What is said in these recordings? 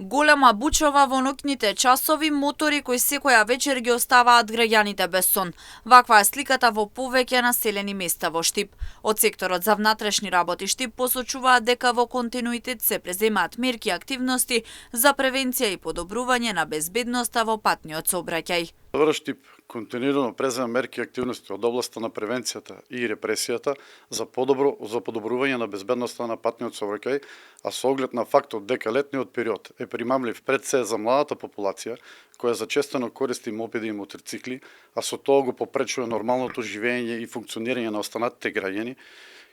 Голема бучава во ноќните часови, мотори кои секоја вечер ги оставаат граѓаните без сон. Ваква е сликата во повеќе населени места во Штип. Од секторот за внатрешни работи Штип посочуваат дека во континуитет се преземаат мерки и активности за превенција и подобрување на безбедноста во патниот сообраќај. Штип континуирано презема мерки и активности од областа на превенцијата и репресијата за подобрување на безбедноста на патниот сообраќај, а со оглед на фактот дека летниот период е примамлив пред се за младата популација, која зачестено користи мопеди и моторцикли, а со тоа го попречува нормалното живење и функционирање на останатите граѓани,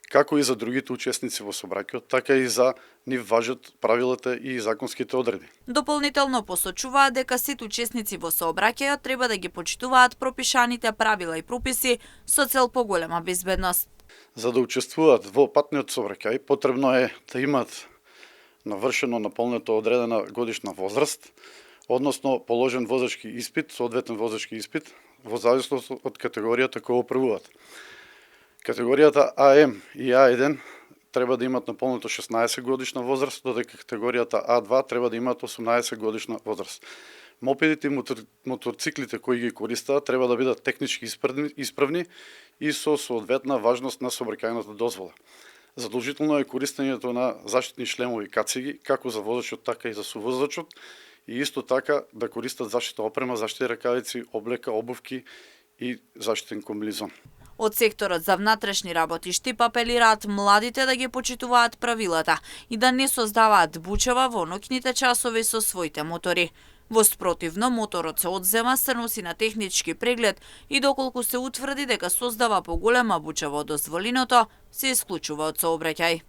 како и за другите учесници во сообраќајот, така и за нив важат правилата и законските одредби. Дополнително посочуваат дека сите учесници во сообраќајот треба да ги почитуваат пропишаните правила и прописи со цел поголема безбедност. За да учествуваат во патниот сообраќај, потребно е да имаат навршено наполнето одредена годишна возраст, односно положен возачки испит, соодветен возачки испит, во зависност од категоријата која управуваат. Категоријата АМ и А1 треба да имат наполнето 16 годишна возраст, додека категоријата А2 треба да имат 18 годишна возраст. Мопедите и моторциклите кои ги користаат треба да бидат технички исправни и со соодветна важност на сообраќајната дозвола. Задолжително е користењето на заштитни шлемови и кациги, како за возачот, така и за совозачот, и исто така да користат заштитна опрема, заштитни ракавици, облека, обувки и заштитен комбинезон. Од секторот за внатрешни работи Штип апелираат младите да ги почитуваат правилата и да не создаваат бучава во ноќните часови со своите мотори. Во спротивно, моторот се одзема, се носи на технички преглед и доколку се утврди дека создава поголема бучава од дозволеното, се исклучува од сообраќај.